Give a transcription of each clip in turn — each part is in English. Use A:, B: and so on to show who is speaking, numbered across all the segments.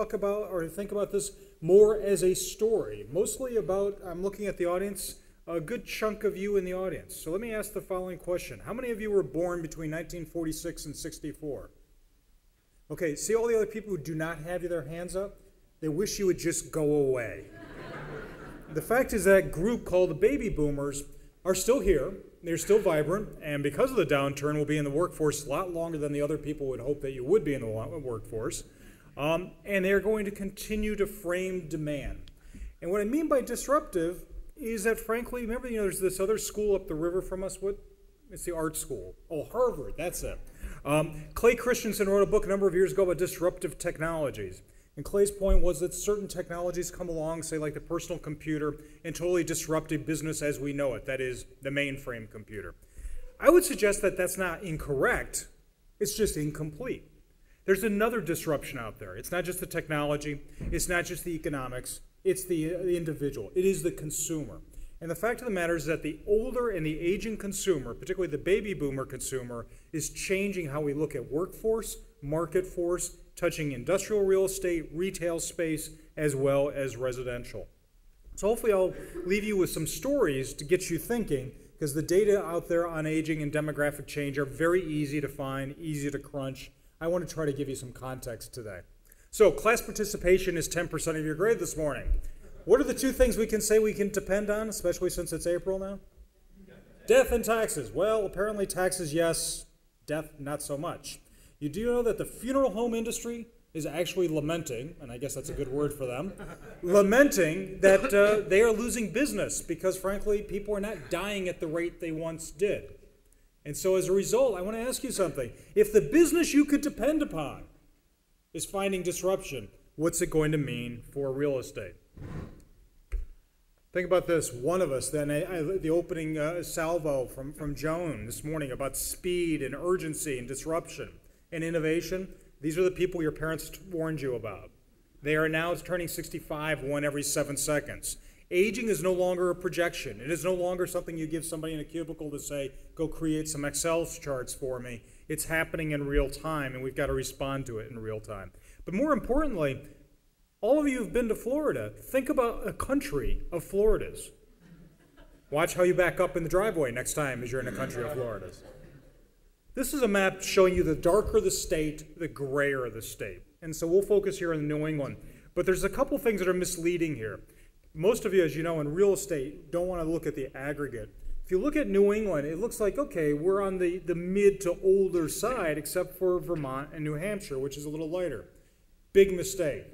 A: talk about or think about this more as a story, mostly about, I'm looking at the audience, a good chunk of you in the audience. So let me ask the following question. How many of you were born between 1946 and 64? Okay, see all the other people who do not have their hands up? They wish you would just go away. The fact is that group called the baby boomers are still here. They're still vibrant, and because of the downturn, will be in the workforce a lot longer than the other people would hope that you would be in the workforce. And they're going to continue to frame demand. And what I mean by disruptive is that, frankly, remember, there's this other school up the river from us. It's the art school. Oh, Harvard, that's it. Clay Christensen wrote a book a number of years ago about disruptive technologies. And Clay's point was that certain technologies come along, say like the personal computer, and totally disrupted business as we know it, that is, the mainframe computer. I would suggest that that's not incorrect, it's just incomplete. There's another disruption out there. It's not just the technology, it's not just the economics, it's the individual, it is the consumer. And the fact of the matter is that the older and the aging consumer, particularly the baby boomer consumer, is changing how we look at workforce, market force, touching industrial real estate, retail space, as well as residential. So hopefully I'll leave you with some stories to get you thinking, because the data out there on aging and demographic change are very easy to find, easy to crunch. I want to try to give you some context today. So class participation is 10% of your grade this morning. What are the two things we can say we can depend on, especially since it's April now? Death and taxes. Well, apparently taxes, yes. Death, not so much. You do know that the funeral home industry is actually lamenting, and I guess that's a good word for them, lamenting that they are losing business because, frankly, people are not dying at the rate they once did. And so as a result, I want to ask you something. If the business you could depend upon is finding disruption, what's it going to mean for real estate? Think about this. One of us, then, the opening salvo from Joan this morning about speed and urgency and disruption and innovation. These are the people your parents warned you about. They are now turning 65 one every 7 seconds. Aging is no longer a projection. It is no longer something you give somebody in a cubicle to say, go create some Excel charts for me. It's happening in real time, and we've got to respond to it in real time. But more importantly, all of you have been to Florida. Think about a country of Floridas. Watch how you back up in the driveway next time as you're in a country of Floridas. This is a map showing you the darker the state, the grayer the state. And so we'll focus here on New England. But there's a couple things that are misleading here. Most of you, as you know, in real estate, don't want to look at the aggregate. If you look at New England, it looks like, okay, we're on the mid to older side, except for Vermont and New Hampshire, which is a little lighter. Big mistake.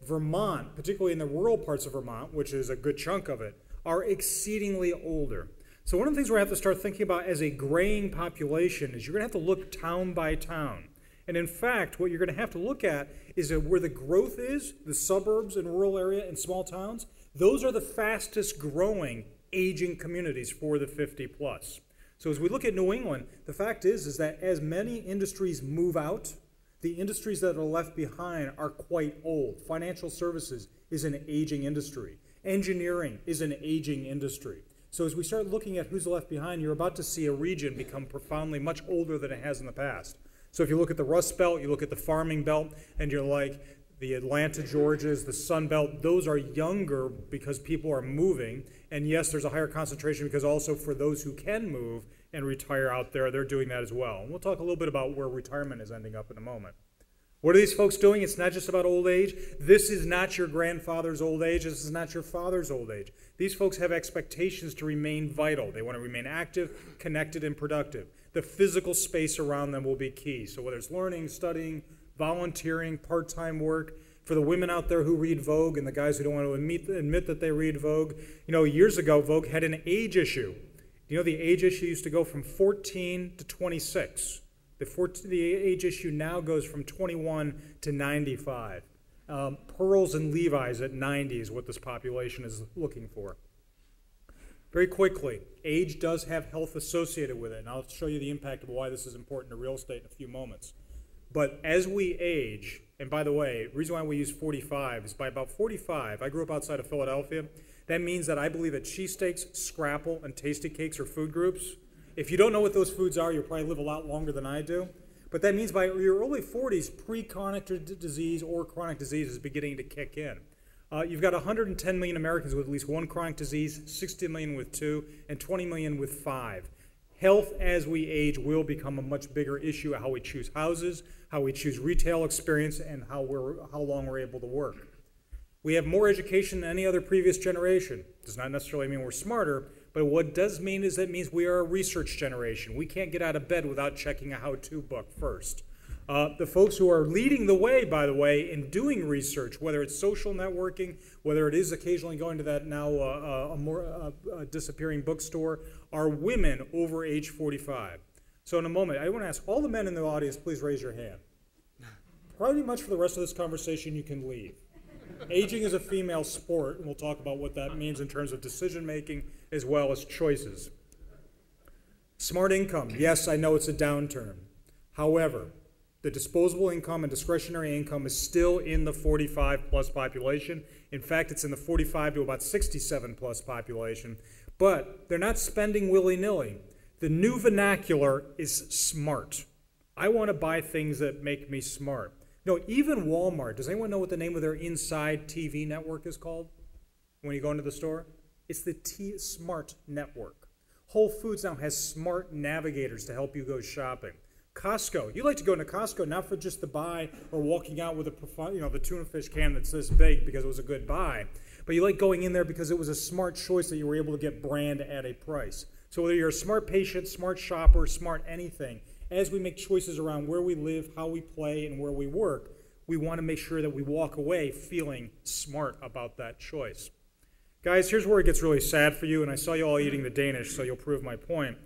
A: Vermont, particularly in the rural parts of Vermont, which is a good chunk of it, are exceedingly older. So one of the things we're going to have to start thinking about as a graying population is you're going to have to look town by town. And in fact, what you're going to have to look at is that where the growth is, the suburbs and rural area and small towns, those are the fastest growing aging communities for the 50 plus. So as we look at New England, the fact is that as many industries move out, the industries that are left behind are quite old. Financial services is an aging industry. Engineering is an aging industry. So as we start looking at who's left behind, you're about to see a region become profoundly much older than it has in the past. So if you look at the Rust Belt, you look at the farming belt, and you're like, the Atlanta, Georgias, the Sun Belt, those are younger because people are moving. And yes, there's a higher concentration because also for those who can move and retire out there, they're doing that as well. And we'll talk a little bit about where retirement is ending up in a moment. What are these folks doing? It's not just about old age. This is not your grandfather's old age. This is not your father's old age. These folks have expectations to remain vital. They want to remain active, connected, and productive. The physical space around them will be key. So whether it's learning, studying, volunteering, part-time work, for the women out there who read Vogue and the guys who don't want to admit that they read Vogue, years ago, Vogue had an age issue. The age issue used to go from 14 to 26. The age issue now goes from 21 to 95. Pearls and Levi's at 90 is what this population is looking for. Very quickly, age does have health associated with it, and I'll show you the impact of why this is important to real estate in a few moments. But as we age, and by the way, the reason why we use 45 is by about 45, I grew up outside of Philadelphia, that means that I believe that cheesesteaks, scrapple, and tasty cakes are food groups. If you don't know what those foods are, you'll probably live a lot longer than I do. But that means by your early 40s, pre-chronic disease or chronic disease is beginning to kick in. You've got 110 million Americans with at least one chronic disease, 60 million with two, and 20 million with five. Health as we age will become a much bigger issue, how we choose houses, how we choose retail experience, and how long we're able to work. We have more education than any other previous generation. Does not necessarily mean we're smarter, but what it does mean is that means we are a research generation. We can't get out of bed without checking a how-to book first. The folks who are leading the way, by the way, in doing research, whether it's social networking, whether it is occasionally going to that now disappearing bookstore, are women over age 45. So in a moment, I want to ask all the men in the audience, please raise your hand. Pretty much for the rest of this conversation, you can leave. Aging is a female sport, and we'll talk about what that means in terms of decision-making as well as choices. Smart income. Yes, I know it's a downturn. However, the disposable income and discretionary income is still in the 45-plus population. In fact, it's in the 45 to about 67-plus population. But they're not spending willy-nilly. The new vernacular is smart. I want to buy things that make me smart. No, even Walmart, does anyone know what the name of their inside TV network is called when you go into the store? It's the Smart Network. Whole Foods now has smart navigators to help you go shopping. Costco, you like to go into Costco not for just the buy or walking out with the tuna fish can that's this big because it was a good buy, but you like going in there because it was a smart choice that you were able to get brand at a price. So whether you're a smart patient, smart shopper, smart anything, as we make choices around where we live, how we play, and where we work, we want to make sure that we walk away feeling smart about that choice. Guys, here's where it gets really sad for you, and I saw you all eating the Danish, so you'll prove my point.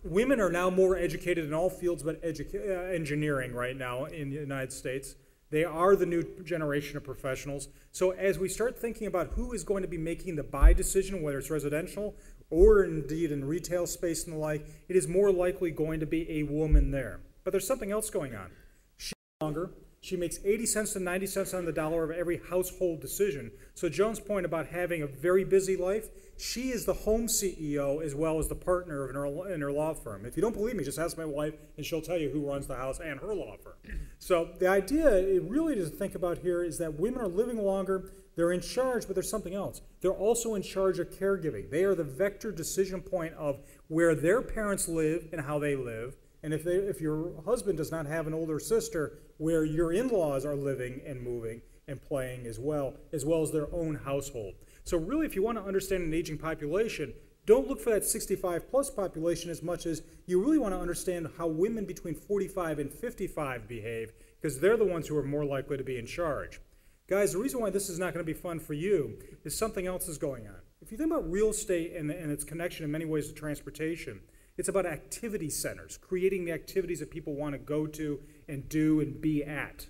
A: Women are now more educated in all fields but engineering right now in the United States. They are the new generation of professionals. So as we start thinking about who is going to be making the buy decision, whether it's residential or indeed in retail space and the like, it is more likely going to be a woman there. But there's something else going on. She's longer. She makes 80 cents to 90 cents on the dollar of every household decision. So Joan's point about having a very busy life, she is the home CEO as well as the partner in her law firm. If you don't believe me, just ask my wife and she'll tell you who runs the house and her law firm. So the idea really to think about here is that women are living longer, they're in charge, but there's something else. They're also in charge of caregiving. They are the vector decision point of where their parents live and how they live. And if your husband does not have an older sister, where your in-laws are living and moving and playing as well as their own household. So really, if you want to understand an aging population, don't look for that 65-plus population as much as you really want to understand how women between 45 and 55 behave, because they're the ones who are more likely to be in charge. Guys, the reason why this is not going to be fun for you is something else is going on. If you think about real estate and its connection in many ways to transportation, it's about activity centers, creating the activities that people want to go to and do and be at.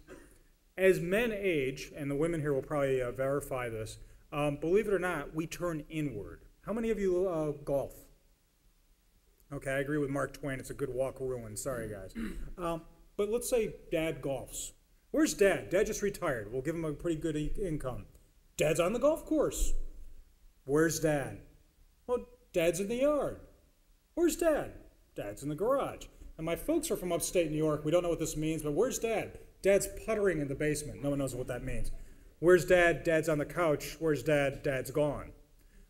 A: As men age, and the women here will probably verify this, believe it or not, we turn inward. How many of you golf? Okay, I agree with Mark Twain. It's a good walk ruined. Sorry, guys. But let's say Dad golfs. Where's Dad? Dad just retired. We'll give him a pretty good income. Dad's on the golf course. Where's Dad? Well, Dad's in the yard. Where's Dad? Dad's in the garage. And my folks are from upstate New York. We don't know what this means, but where's Dad? Dad's puttering in the basement. No one knows what that means. Where's Dad? Dad's on the couch. Where's Dad? Dad's gone.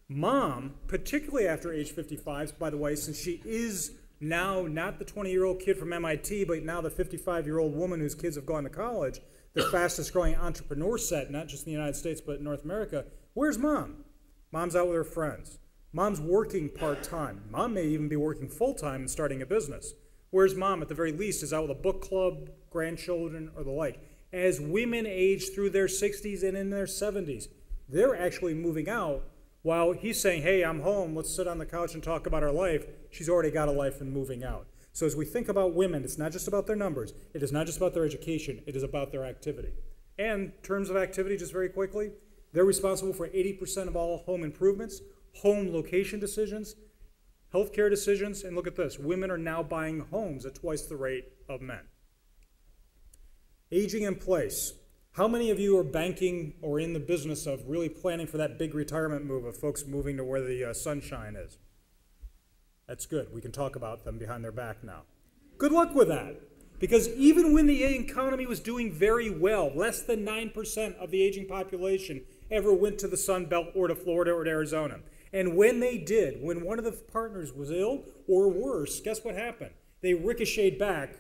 A: Mom, particularly after age 55, by the way, since she is now not the 20-year-old kid from MIT, but now the 55-year-old woman whose kids have gone to college, the fastest growing entrepreneur set, not just in the United States, but in North America. Where's Mom? Mom's out with her friends. Mom's working part-time. Mom may even be working full-time and starting a business. Whereas Mom, at the very least, is out with a book club, grandchildren, or the like. As women age through their 60s and in their 70s, they're actually moving out while he's saying, hey, I'm home, let's sit on the couch and talk about our life. She's already got a life and moving out. So as we think about women, it's not just about their numbers. It is not just about their education. It is about their activity. And in terms of activity, just very quickly, they're responsible for 80% of all home improvements, home location decisions, healthcare decisions, and look at this. Women are now buying homes at twice the rate of men. Aging in place. How many of you are banking or in the business of really planning for that big retirement move of folks moving to where the sunshine is? That's good. We can talk about them behind their back now. Good luck with that. Because even when the economy was doing very well, less than 9% of the aging population ever went to the Sun Belt or to Florida or to Arizona. And when they did, when one of the partners was ill or worse, guess what happened? They ricocheted back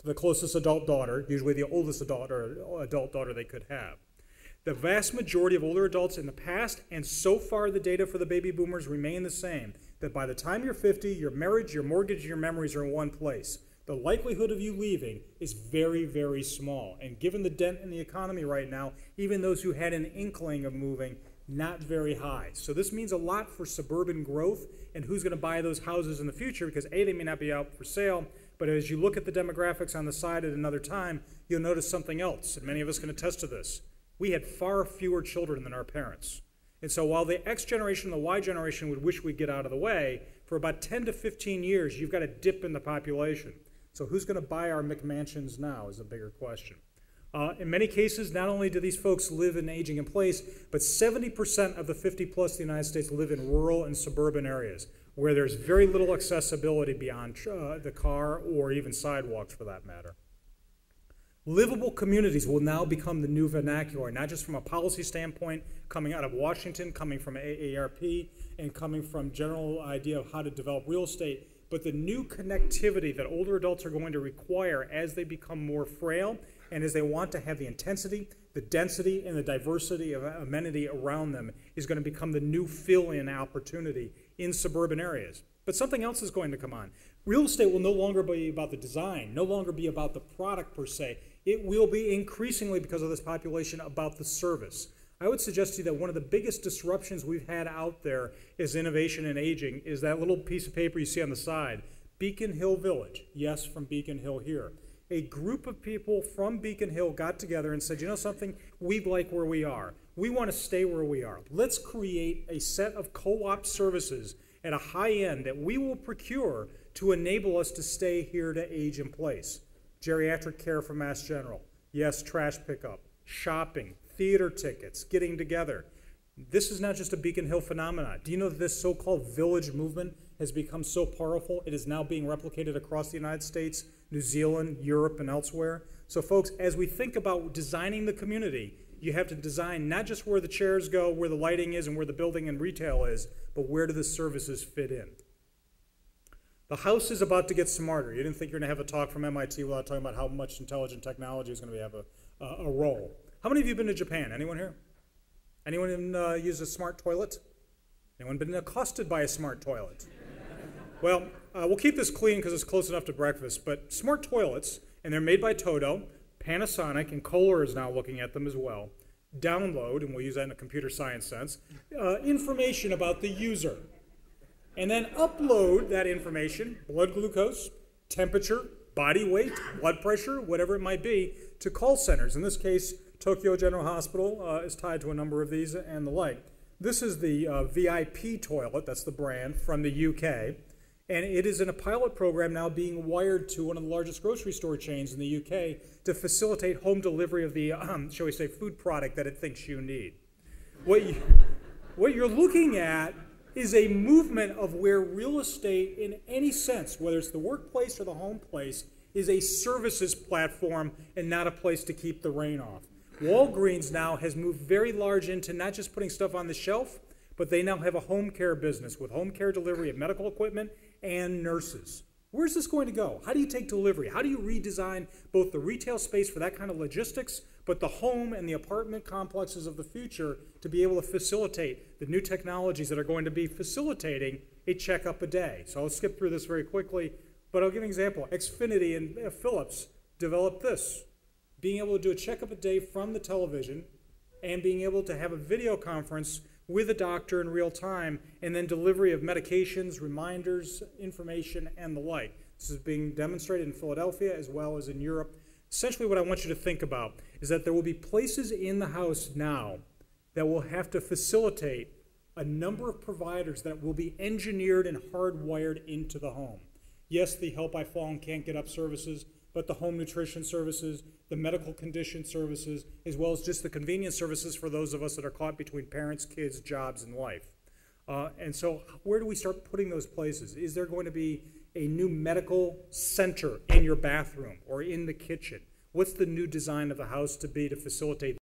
A: to the closest adult daughter, usually the oldest adult daughter they could have. The vast majority of older adults in the past, and so far the data for the baby boomers remain the same, that by the time you're 50, your marriage, your mortgage, your memories are in one place. The likelihood of you leaving is very, very small. And given the dent in the economy right now, even those who had an inkling of moving, not very high. So this means a lot for suburban growth and who's going to buy those houses in the future, because A, they may not be out for sale, but as you look at the demographics on the side at another time, you'll notice something else, and many of us can attest to this. We had far fewer children than our parents. And so while the X generation and the Y generation would wish we'd get out of the way, for about 10 to 15 years, you've got a dip in the population. So who's going to buy our McMansions now is a bigger question. In many cases, not only do these folks live in aging in place, but 70% of the 50 plus in the United States live in rural and suburban areas where there's very little accessibility beyond the car or even sidewalks for that matter. Livable communities will now become the new vernacular, not just from a policy standpoint, coming out of Washington, coming from AARP, and coming from general idea of how to develop real estate, but the new connectivity that older adults are going to require as they become more frail and as they want to have the intensity, the density, and the diversity of amenity around them is going to become the new fill-in opportunity in suburban areas. But something else is going to come on. Real estate will no longer be about the design, no longer be about the product per se. It will be increasingly, because of this population, about the service. I would suggest to you that one of the biggest disruptions we've had out there is innovation in aging is that little piece of paper you see on the side, Beacon Hill Village. Yes, from Beacon Hill here. A group of people from Beacon Hill got together and said, you know something, we like where we are. We want to stay where we are. Let's create a set of co-op services at a high end that we will procure to enable us to stay here to age in place. Geriatric care from Mass General. Yes, trash pickup, shopping, theater tickets, getting together. This is not just a Beacon Hill phenomenon. Do you know that this so-called village movement has become so powerful, it is now being replicated across the United States, New Zealand, Europe, and elsewhere? So folks, as we think about designing the community, you have to design not just where the chairs go, where the lighting is, and where the building and retail is, but where do the services fit in? The house is about to get smarter. You didn't think you were going to have a talk from MIT without talking about how much intelligent technology is going to have a role. How many of you have been to Japan? Anyone here? Anyone used a smart toilet? Anyone been accosted by a smart toilet? Well, we'll keep this clean because it's close enough to breakfast, but smart toilets, and they're made by Toto, Panasonic, and Kohler is now looking at them as well, download, and we'll use that in a computer science sense, information about the user. And then upload that information, blood glucose, temperature, body weight, blood pressure, whatever it might be, to call centers. In this case, Tokyo General Hospital is tied to a number of these and the like. This is the VIP toilet, that's the brand, from the UK. And it is in a pilot program now being wired to one of the largest grocery store chains in the UK to facilitate home delivery of the, shall we say, food product that it thinks you need. What you're looking at is a movement of where real estate in any sense, whether it's the workplace or the home place, is a services platform and not a place to keep the rain off. Walgreens now has moved very large into not just putting stuff on the shelf, but they now have a home care business with home care delivery of medical equipment and nurses. Where's this going to go? How do you take delivery? How do you redesign both the retail space for that kind of logistics, but the home and the apartment complexes of the future to be able to facilitate the new technologies that are going to be facilitating a checkup a day? So I'll skip through this very quickly, but I'll give an example. Xfinity and Philips developed this, being able to do a checkup a day from the television and being able to have a video conference with a doctor in real time, and then delivery of medications, reminders, information, and the like. This is being demonstrated in Philadelphia as well as in Europe. Essentially what I want you to think about is that there will be places in the house now that will have to facilitate a number of providers that will be engineered and hardwired into the home. Yes, the Help I Fall and Can't Get Up services, but the home nutrition services, the medical condition services, as well as just the convenience services for those of us that are caught between parents, kids, jobs, and life. And so where do we start putting those places? Is there going to be a new medical center in your bathroom or in the kitchen? What's the new design of the house to be to facilitate